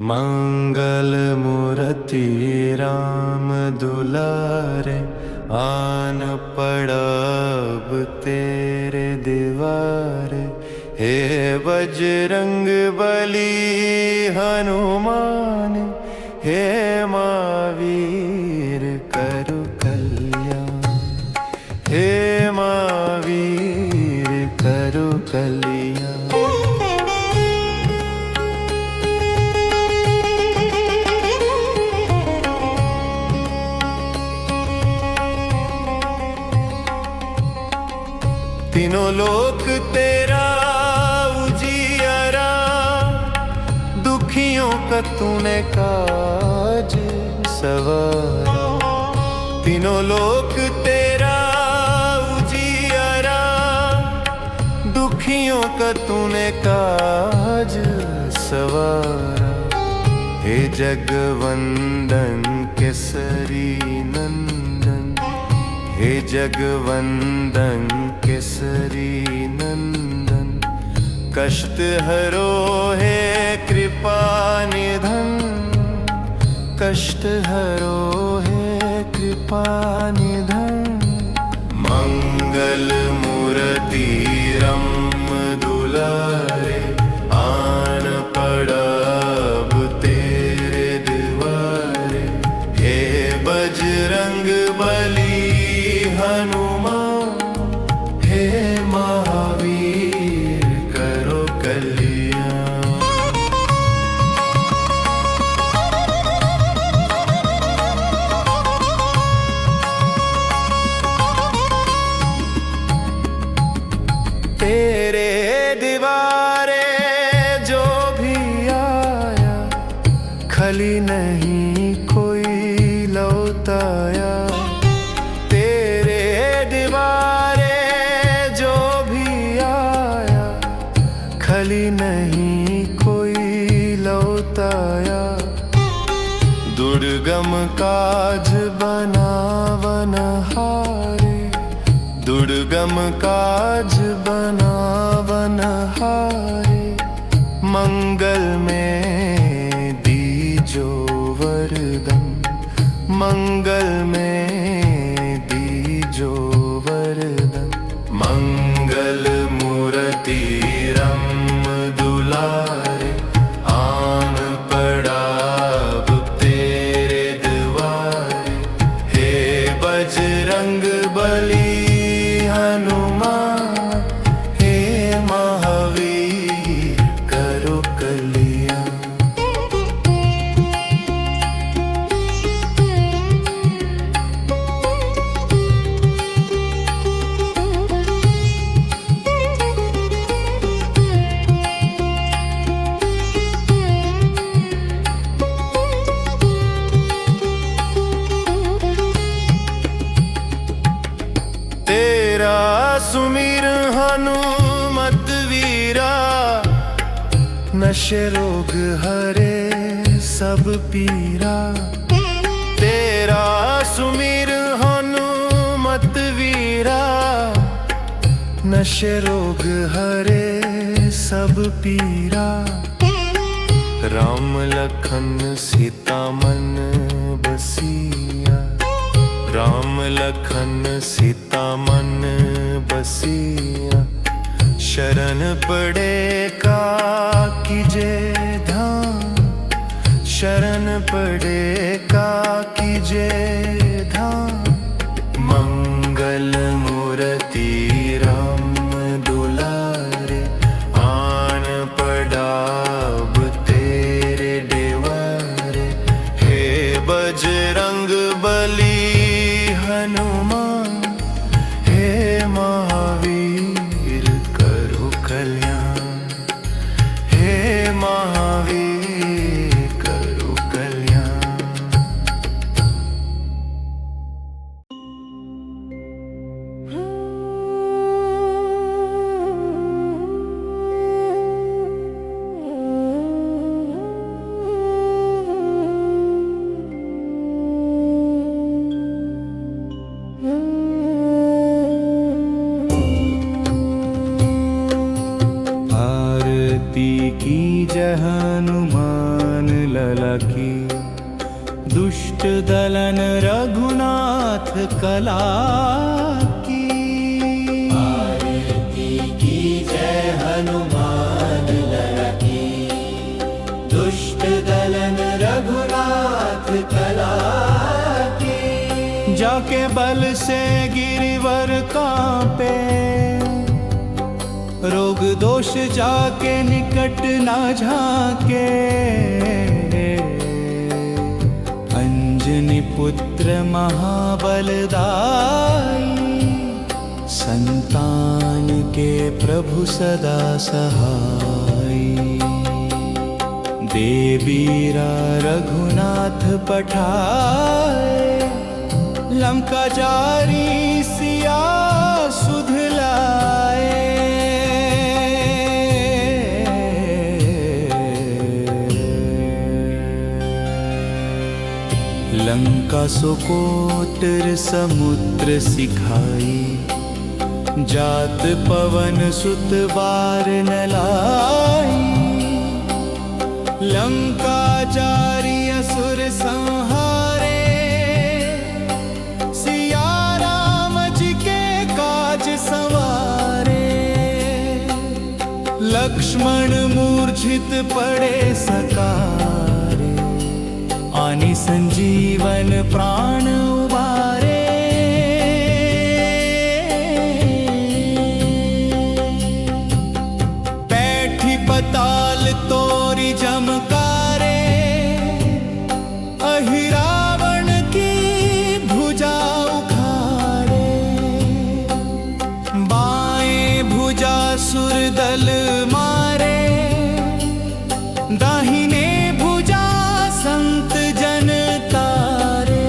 मंगल मूर्ति राम दुलारे, आन पड़ब तेरे दीवारे। हे बजरंग बली हनुमान, हे महावीर करु कल्याण। हे महावीर करु कल्याण। तीनों लोक तेरा उजियारा, दुखियों का तूने काज सवारा। तीनों लोक तेरा उजियारा, दुखियों का तूने काज सवारा। हे जगवंदन केसरी नंदन, हे जगवंदन केसरी नंदन। कष्ट हरो हे कृपा निधन, कष्ट हरो हे कृपा निधन। मंगल मूर्ति राम दुलारे, आन पड़ब तेरे दीवारे। हे बजरंग बली हनुमान, हे महावीर करो कल्याण। तेरे दीवारे जो भी आया, खली नहीं कोई लौटाया। खली नहीं कोई लौटाया। दुर्गम काज बनावन हारे, दुर्गम काज बनावन हारे। मंगल में दीजो वरदान, मंगल में दीजो वरदान। मंगल मूर्ति राम दुलारे, आन पड़ब तेरे दीवारे। हे बजरंग बली हनुमान, हे महावीर करो कल्याण। तेरा सुमिर हनुमत वीरा, नशे रोग हरे सब पीरा। तेरा सुमिर हनुमत वीरा, नशे रोग हरे सब पीरा। राम लखन सीता मन बसिया, राम लखन सीता मन बसिया। शरण पड़े का कीजे धाम, शरण पड़े का कीजे धाम। मंगल मूर्ति राम दुलारे, आन पड़ब तेरे दीवारे। हे बजरंग बली हनुमान, हे महावीर करो कल्याण। हे महावीर करो कल्याण। की। दुष्ट दलन रघुनाथ कला की। आरती की जय हनुमान लला की। दुष्ट दलन रघुनाथ कला की। जाके बल से गिरिवर कांपे, रोग दोष जाके निकट ना झाके। अंजनी पुत्र महाबलदाई, संतान के प्रभु सदा सहाय। देवीरा रघुनाथ पठाए, लंका जारी सिया सुध लाए। लंका सुकोटर समुद्र सिखाई, जात पवन सुत बार न लाई। लंका जारी असुर संहारे, सिया राम जी के काज संवारे। लक्ष्मण मूर्छित पड़े सकारे, आनी संजीवन प्राण उबारे। बैठी पताल तोरी जमकारे, अहिरावण की भुजा उखाड़े। बाएं भुजा सुरदल मारे, दाहिने भुजा संत जन तारे।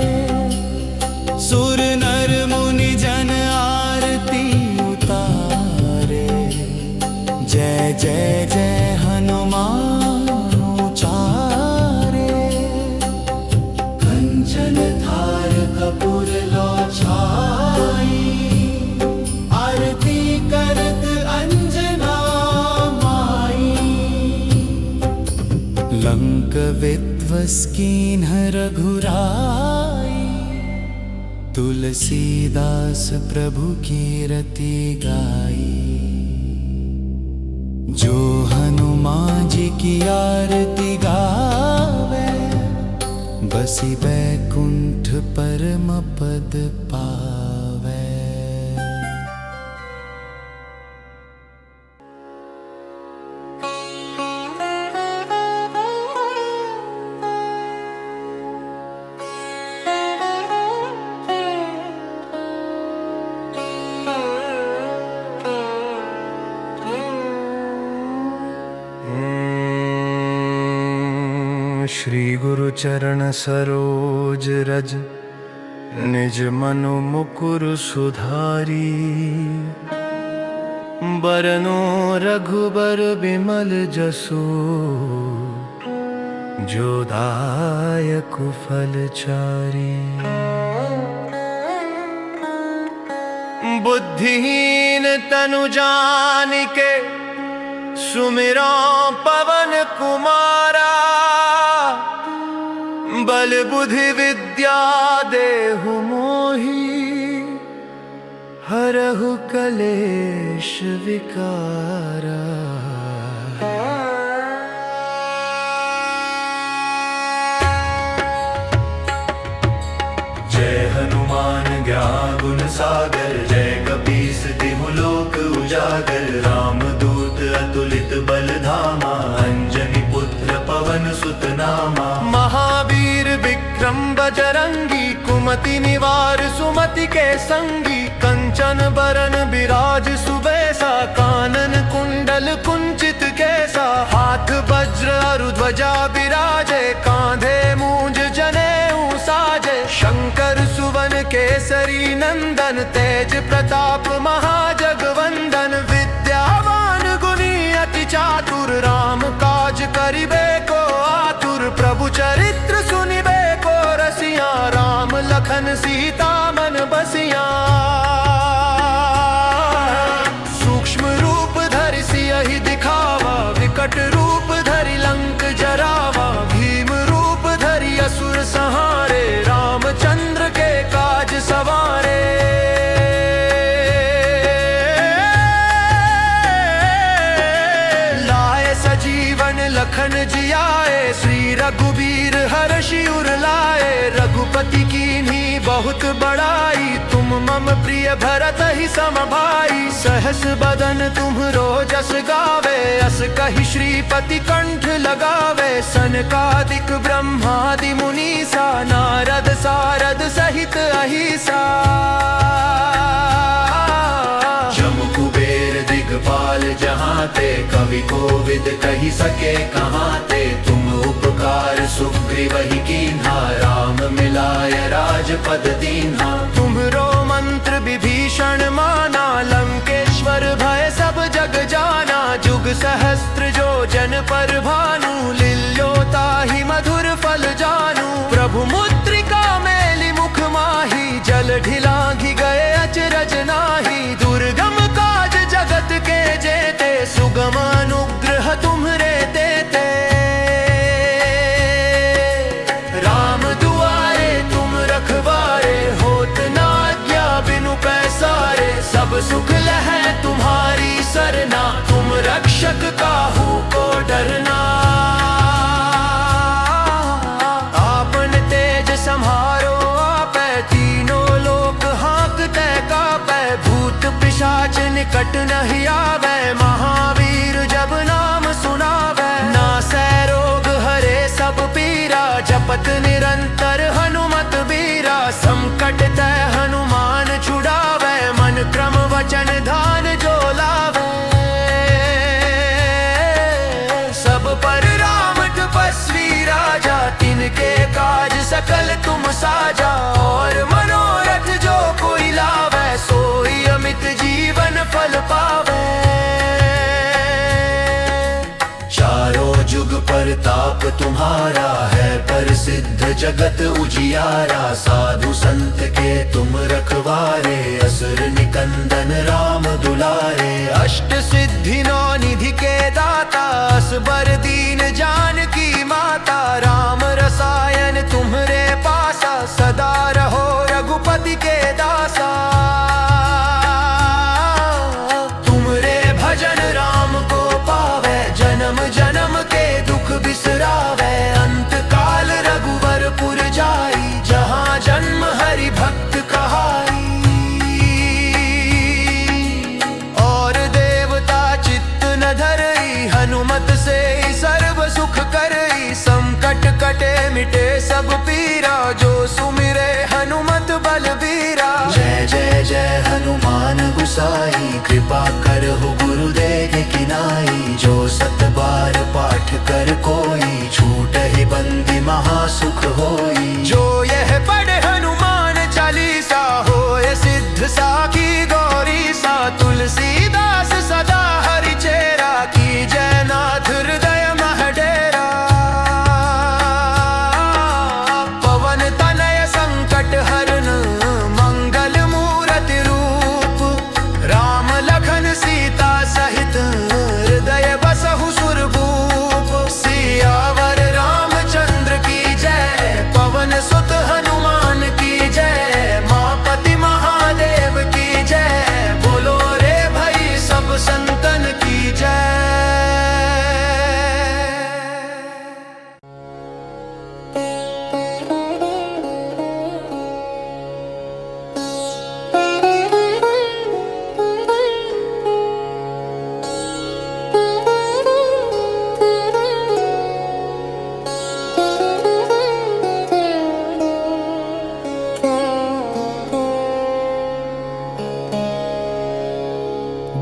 सुर नर मुनि जन आरती उतारे। जय जय जय हनुमान उचारे। कंचन थार कपूर लो छाई, आरती करत अंजना माई। लंक विध्वंस कीन्ह रघुराई, तुलसीदास प्रभु की रति गाई। जो हनुमान जी की आरती गावे, बसी बैकुंठ परम पद पावे। श्री गुरु चरण सरोज रज, निज मनु मुकुर सुधारी। बरनो रघुबर बिमल जसु, जो दायक फलचारी। बुद्धिहीन तनु जानिके, सुमिरो पवन कुमारा। बल बुद्धि विद्या देहु मोहि, हरहु कलेश विकारा। जय हनुमान ज्ञान गुण सागर, जय कपीस तिहु लोक उजागर। रामदूत अतुलित बल धामा, अंजनी पुत्र पवन सुत नामा। महावीर विक्रम बजरंगी, कुमति निवार सुमति के संगी। कंचन बरन बिराज सुबेसा, कानन कुंडल कुंचित केसा। हाथ वज्र अरु ध्वजा बिराजे, कांधे मूंज जनेऊ साजे। शंकर सुवन केसरी नंदन, तेज प्रताप महाजगवंदन। विद्यावान गुणी अति चातुर, राम काज करिबे को आतुर। प्रभु चरित्र सुनिबे को रसिया, राम लखन सीता मन बसिया। सूक्ष्म रूप धरि सियहि दिखावा, विकट रूप धरि लंक जरावा। भीम रूप रघुबीर हर्षि उर लाए, रघुपति कीन्ही बहुत बड़ाई। तुम मम प्रिय भरत ही सम भाई, सहस बदन तुम्हरो जस गावे। अस कहि श्रीपति कंठ लगावे, सनकादिक ब्रह्मादि मुनीसा, नारद सारद सहित अहिसा। जम कुबेर दिगपाल जहाँ ते, कवि कोविद कही सके कहाँ ते। तुम उपकार सुग्रीव ही कीन्हा, राम मिलाय राजपद दीन्हा। तुम्हरो मंत्र विभीषण माना, लंकेश्वर भय सब जग जाना। जुग सहस्त्र जो जन पर भानु, लील्योता ही मधुर फल जानू। प्रभु मुद्रिका मेलि मुख माही, जल ढिलांघि गए अचरज नाही। दुर्गम काज जगत के जेते, सुगम अनुग्रह तुम्हरे देते। राम दुआरे तुम रखवारे, होत न आज्ञा बिनु पैसारे। सब सुख लहै तुम्हारी सरना, तुम रक्षक काहू को डरना। आपन तेज सम्हारो आपै, तीनों लोक हाँकते कापै। भूत पिशाच निकट नहीं आवे, महावीर जब नाम सुनावे। नासै रोग हरे सब पीरा, जपत निरंतर हनुमत बीरा। संकट ते हनुमान छुड़ावे, मन क्रम वचन ध्यान जो लावे। सब पर राम तपस्वी राजा, तिनके काज सकल तुम साजा। और मनोरथ जो कोई लावे, सोई अमित जीवन फल पावे। चारों जुग परताप तुम्हारा है, प्रसिद्ध जगत उजियारा। साधु संत के तुम रखवारे, असुर निकंदन राम दुलारे। अष्ट सिद्धि नौ निधि के दाता, असबर दीन जानकी माता। राम रसायन तुम्हरे पासा, सदा रहो रघुपति के दासा। तुमरे भजन राम को पावे, जन्म जन्म के दुख बिसरावे। अंत काल रघुवर पुर जाई, जहाँ जन्म हरि भक्त कहाई। और देवता चित्त न धरई, हनुमत से सर्व सुख करई। संकट कटे मिटे सब पीरा, जो सुमिरे हनुमत बलबीरा। जय जय जय हनुमान गुसाई, कृपा करहु गुरुदेव की नाई। जो सत बार पाठ कर कोई, छूटहि बंदी महासुख होई। जो यह पढ़े हनुमान चालीसा, होय सिद्ध साखी गौरी सा। तुलसीदास सदा हरि चेरा, की जय नाथ हृदय मह डेरा। पवन तनय संकट हरन, मंगल मूरति रूप। राम लखन सीता सहित, हृदय बसहु सुरभूप। सियावर रामचंद्र की जय, पवन सुत हनुमान की जय। मापति महादेव की जय, बोलो रे भाई सब संतन की जय।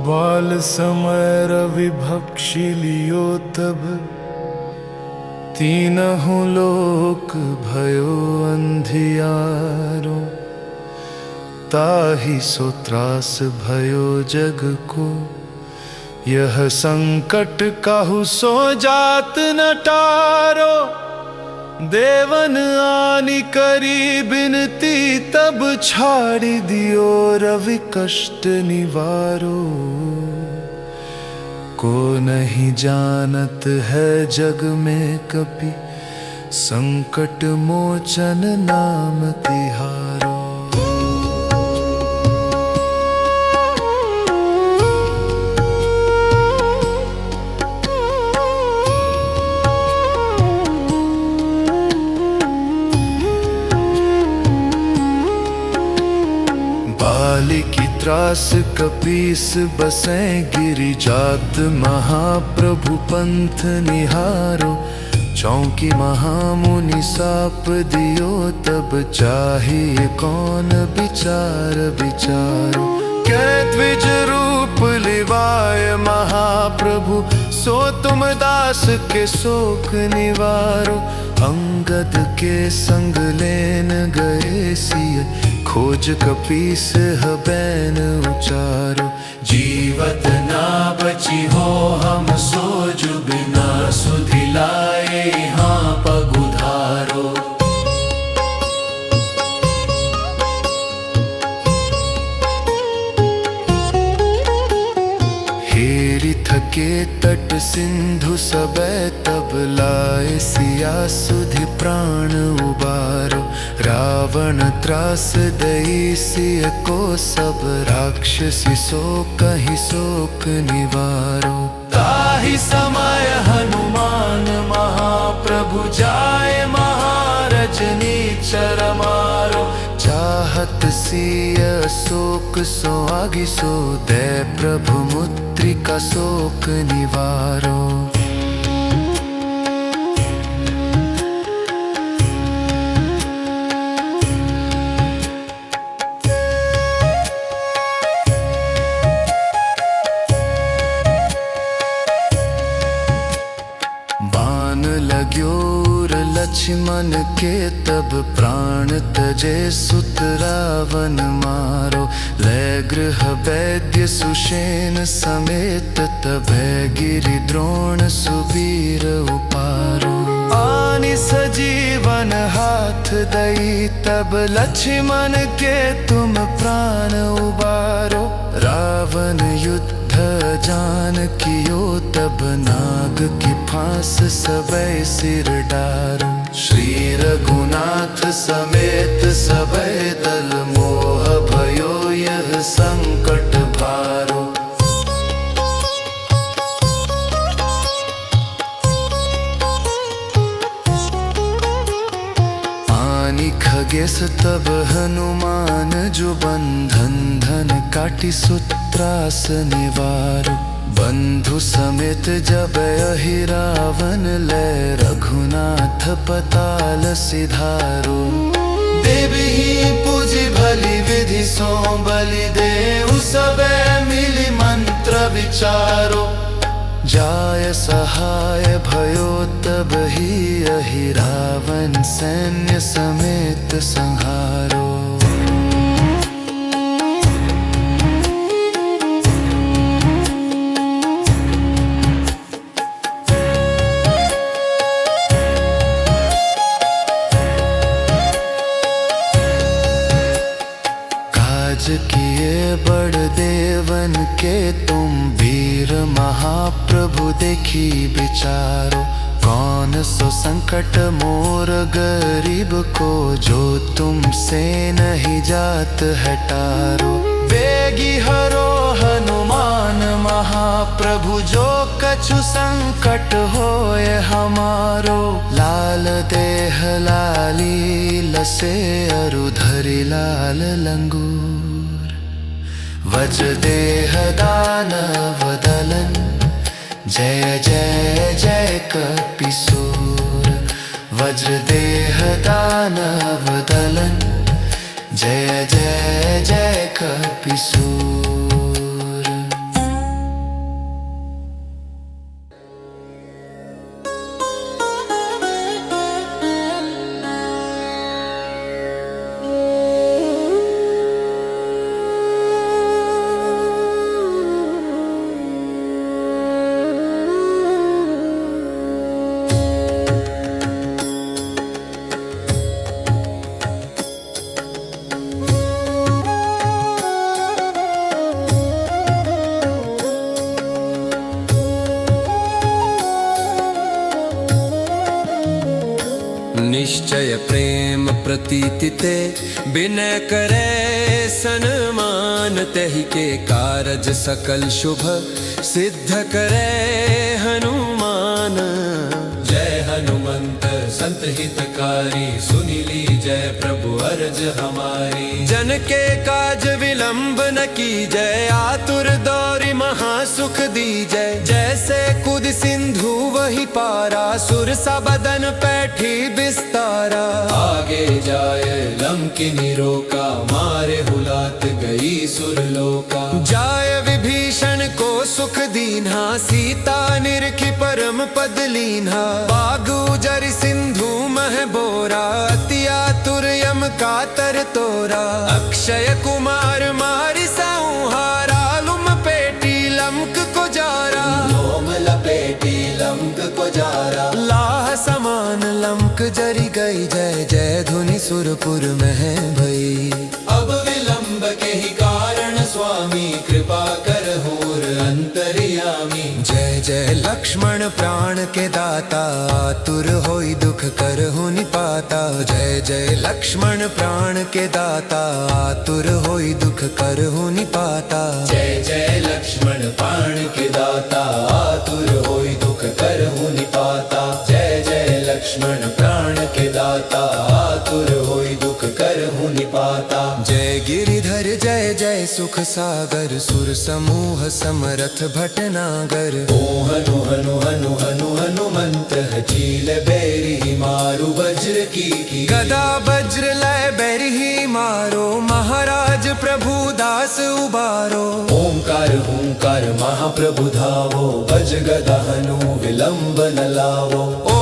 बाल समय रवि भक्षी लियो तब, तीनहु लोक भयो अंधियारो। ताहि सो त्रास भयो जग को, यह संकट काहू सो जात न टारो। देवन आनि करी बिनती, तब छाड़ी दियो रवि कष्ट निवारो। को नहीं जानत है जग में कपि, संकट मोचन नाम तिहारो। त्रास कपीस बसें गिरि जात महाप्रभु पंथ निहारो। चौंकी महामुनि साप दियो तब चाहिए कौन विचार विचारो। कह द्विज रूप लिवाय महाप्रभु सो तुम दास के शोक निवारो। अंगद के संग लेन गए सिय खोज कपीस हबैन उचारो। जीवत ना बची हो हम सो जुग ना सुधिलाए हाँ पगुधारो। हेरि थके तट सिंधु सबे तब लाए सिया सुधि प्राण उबारो। रावण त्रास दई सिय को सब राक्षसी सो कहि शोक निवारो। ताहि समय हनुमान महाप्रभु जाए महारजनी चर मारो। चाहत सिय शोक सो आगि सो दे प्रभु मुद्रिका शोक निवारो। बाण लाग्योर लक्ष्मण के तब प्राण तजे सुत रावण मारो। लय गृह वैद्य सुषेण समेत तभै गिरि द्रोण सुबीर उपारो। आनि सजीवन हाथ दई तब लक्ष्मण के तुम प्राण उबारो। रावण युद्ध जान कियो तब नाग की फांस सबै सिर डारो। श्री रघुनाथ समेत सबै दल मोह भयो यह संकट भारो। आनि खगेश तब हनुमान जो बंधन धन काटी सुत्रास निवारो। बंधु समेत जब अहि रावण लय रघुनाथ पताल सिधारो। देवही पूजी भली विधि सो बलि देहु सबे मिली मंत्र विचारो। जाय सहाय भयो तब ही अहि रावण सैन्य समेत संहारो। किए बड़ देवन के तुम वीर महाप्रभु देखी विचारो। कौन सो संकट मोर गरीब को जो तुमसे नहीं जात हटारो। बेगी हरो हनुमान महाप्रभु जो कछु संकट होए हमारो। लाल देह लाली लसे अरु धरि लाल लंगूर। वज्र देह दानव दलन जय जय जय कपिसूर। वज्र देह दानव दलन जय जय जय कपिसूर। निश्चय प्रेम प्रतीति ते विनय करे सन्मान। तहि के कारज सकल शुभ सिद्ध करे हनुमान। जय हनुमंत संत हितकारी, सुनी ली जय प्रभु अर्ज हमारी। जन के काज विलंब न की जय, आतुर दौरी महासुख दी जय। जैसे कूद सिंधु वही पारा, सुर सा बदन पैठी बिस्तारा। आगे जाए लंकिनी रोका, मारे हुलात गई सुरलोका। जाय विभीषण को सुख दीन्हा, सीता निरखी परम पद लीन्हा। बाग उजर सिंधु मह बोरा, अति आतुर यम का तर तोरा। अक्षय कुमार मारि संहारा, लुम पेटी लंक को जारा। लोम लपेटी लंक को जारा, लाह समान लंक जरी गई। जय जय धुनि सुरपुर में भई। अब विलंब के ही कारण स्वामी, कृपा कर होर अंतर्यामी। जय जय लक्ष्मण प्राण के दाता, आतुर होई दुख करहु निपाता। जय जय लक्ष्मण प्राण के दाता, आतुर होई दुख करहु निपाता। जय जय लक्ष्मण प्राण के दाता, आतुर होई दुख करहु निपाता। जय जय लक्ष्मण प्राण के दाता, आतुर होई दुख करहु निपाता। जय गिरिधर जय जय सुख सागर, सुर समूह समरथ भटनागर। ओ हनु हनु हनु हनु हनुमंत, चील बैरी मारु वज्र की। गदा वज्र लय बैरी मारो, महाराज प्रभु दास उबारो। ओंकार हुंकार महाप्रभु धावो, भज गदा हनु विलंब न लावो। ओम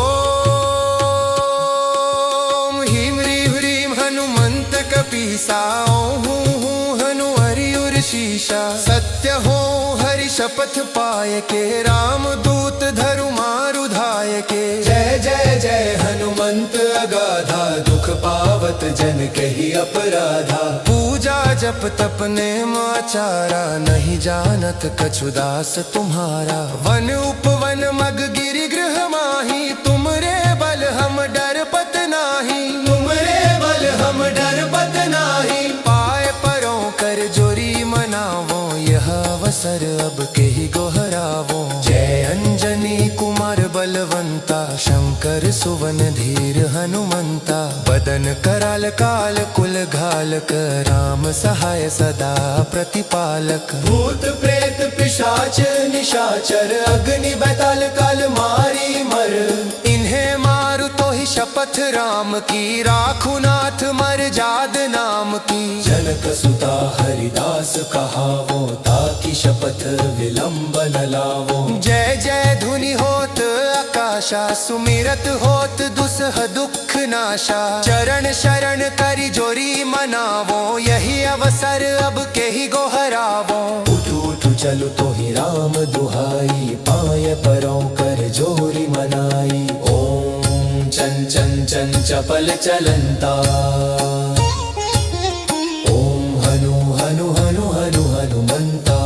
ह्रीं ह्रीं ह्रीं हनुमंत कपीसा, हूँ हनु हरिउर शीशा। सत्य हो हरि शपथ पाय के, राम दूत धरु मारु धाय के। जय जय जय हनुमंत अगाधा, दुख पावत जन कही अपराधा। पूजा जप तप नेम आचारा, नहीं जानत कछु दास तुम्हारा। वन उपवन मग गिरि गृह माही, तुमरे बल हम डर पत नाही। तुमरे बल हम डर पत नाही। पाए परों कर जोरी मनावो, यह अवसर अब के ही गोहरावो। जय अंजनी कुमार बलवंता, शंकर सुवन धीर हनुमंता। बदन कराल काल कुल घालक, राम सहाय सदा प्रतिपालक। भूत प्रेत पिशाच निशाचर, अग्नि बैताल काल मारी मर। इन्हें मारु तो ही शपथ राम की, राखु नाथ मर जाद नाम की। जनक सुता हरिदास कहावो, ताकि शपथ विलंब न लावो। जय जय धुनि होत आकाशा, सुमिरत होत दुसह दुख नाशा। चरण शरण करि जोरी मनावो, यही अवसर अब के ही गोहरावो। उठु उठु चलो तो ही राम दुहाई, पाय परों कर जोरी मनाई। ओम चन चन चन चपल चलंता, ओम हनु हनु हनु हनु हनुमंता।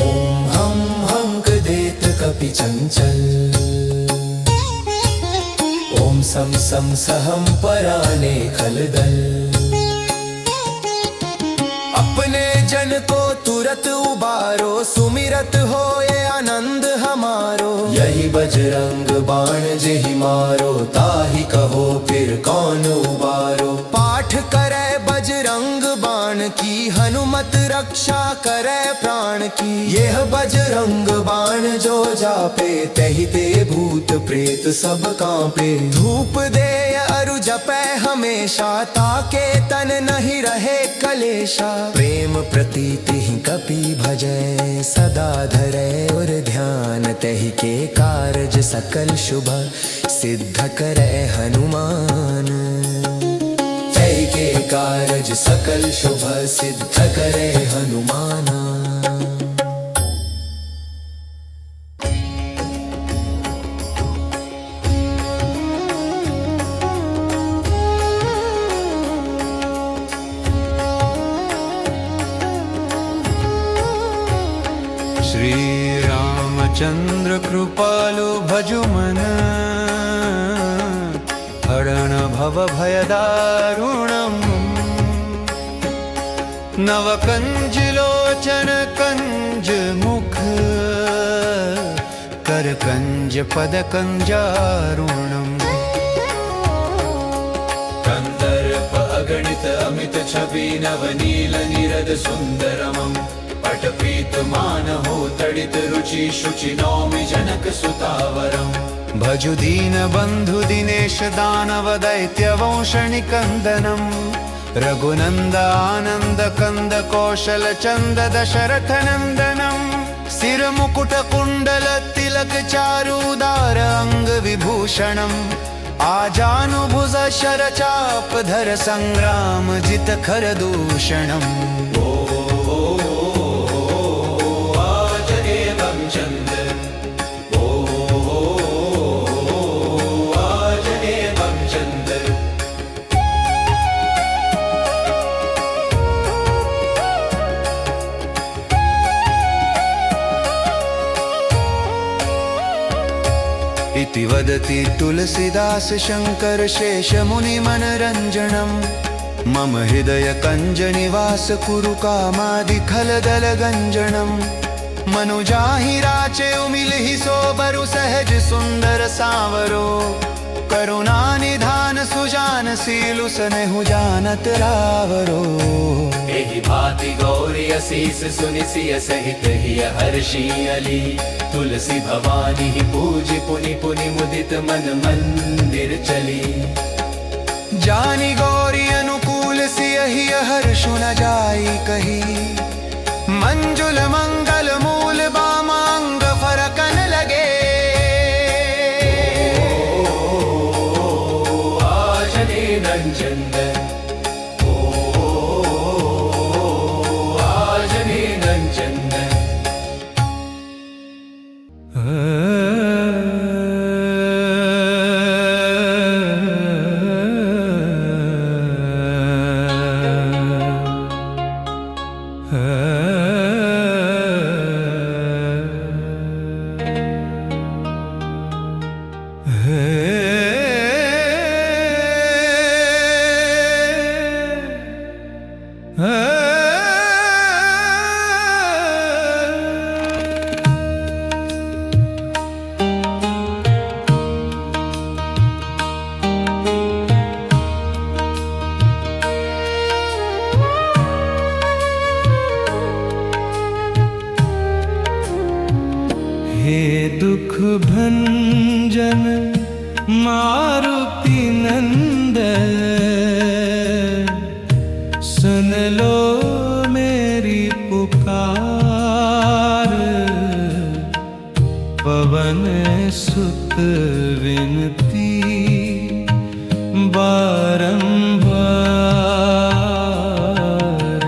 ओम हम हंक देत कपि चंचल, ओम सम सम सहम पराने खलदल। अपने जन को तुरत उबारो, सुमिरत हो ये आनंद हमारो। यही बजरंग बाण जेहि मारो, ताहि कहो फिर कौन उबारो। पाठ करे बजरंग बाण की, हनुमत रक्षा करे प्राण की। यह बजरंग बाण जो जापे, तहि ते भूत प्रेत सब कांपे। धूप दे अरु जपै हमेशा, ताके तन नहीं रहे कलेशा। प्रेम प्रीति ही कपि भजै, सदा धरै और ध्यान। तहि के कारज सकल शुभ, सिद्ध करे हनुमान। तहि के कारज सकल शुभ, सिद्ध करे हनुमान। श्री रामचंद्र कृपालु भजु मन, हरण भव भय दारुणम्। नव कंज लोचन कंज मुख, कर कंज पदकंजारुणम् कंदर्प अगणित अमित छवि नवनील निरद सुंदरमं पटपीत मानहो तडित रुचि शुचि नौमि जनक सुतावरम् भजु दीन बंधु दिनेश दानव दैत्य वंशनि कंदनम् रघुनंद आनंद कंद कौशल चंद दशरथ नंदनम् सिर मुकुट कुंडल तिलक चारुदार अंग विभूषणम् आजानुभुज शर चाप धर संग्राम जित खर दूषणम् इति वदति तुलसीदास शंकर शेष मुनि मनरंजनम् मम हृदय कंज निवास कुरु कामादि खलदल गंजनम् मनुजाहि राचे उमिलहि सोबरु सहज सुंदर सावरो करुणा निधान सुजान सीलु सनेहु जानत रावरो एहि भांति गौरी असीस सुनि सिय सहित हिय हर्षि अली तुलसी भवानी पूजि पुनि पुनि मुदित मन मंदिर चली जानी गौरी अनुकूल सियहि हर्षु न जाई कही मंजुल मंगल मूल बामांग फरकन लगे आजने नंचंदन आजने नंचंदन हे दुख भंजन मारुति नंदन सुन लो मेरी पुकार पवन सुत विनती बारंबार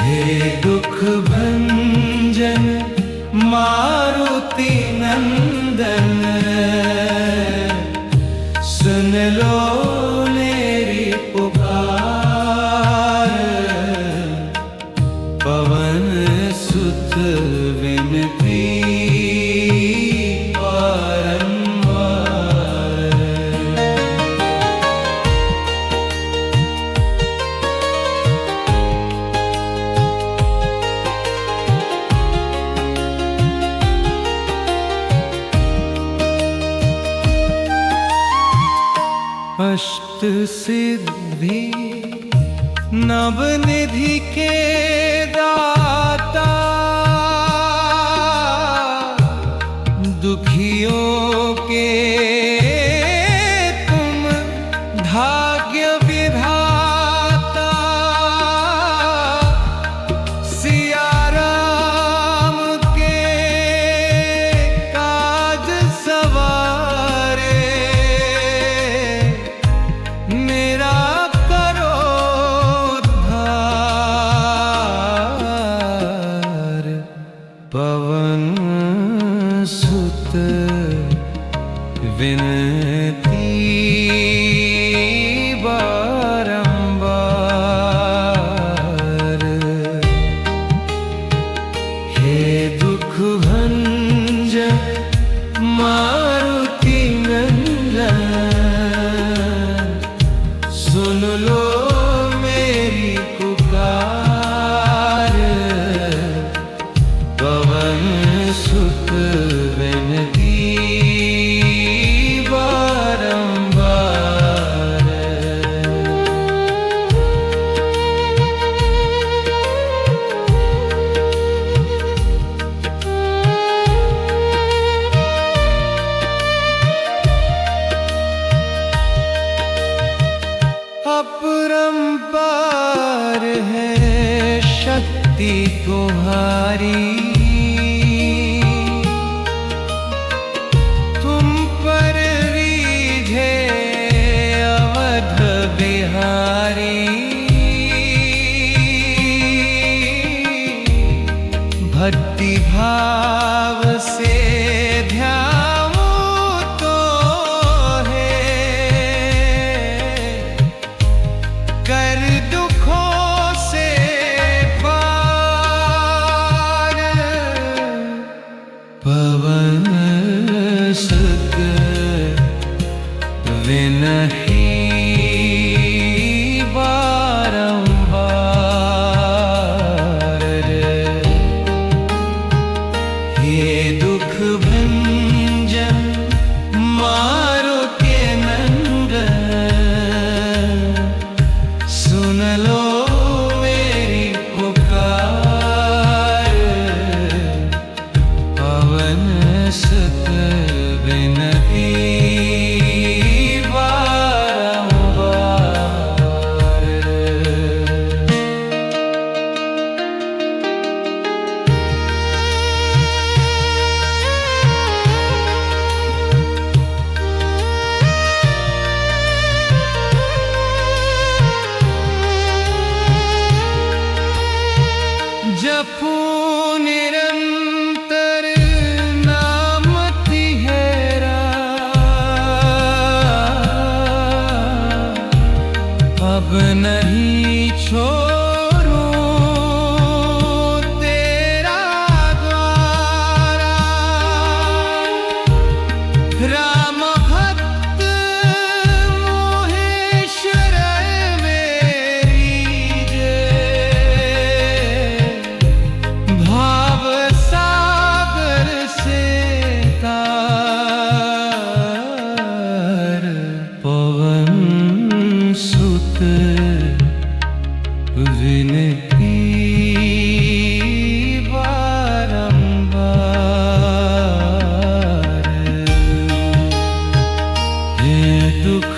हे दुख भंजन मारुति नंदन सुन लो मेरी पुकार पवन सुत विनती बारंबार अष्ट सिद्धि नव निधि के दाता दुखियों के तुम भाग्य विधाता सिया राम के काज सवारे मेरा करो उद्धार पवन सुत विनती बारंबार हे दुख भंजन मारुति नंदन सुन लो मेरी पुकार पवन बेनती तुम्हारी, तुम पर रीझे अवध बिहारी। भक्ति भाव से ध्याऊं तो है, कर दुखों से पार। पवन सुत विनही बारंबार, हे दुख भंजन मारो के नंदन, सुन लो मेरी पुकार। पवन सुत विनती बारंबार। जपूं निरंतर नाम तिहेरा, अब नहीं छोड़ूं तेरा द्वारा। राम भक्त मोहेश्वर मेरी जय, भाव सागर से तार। पवन सुत विनती बारंबार, हे दुख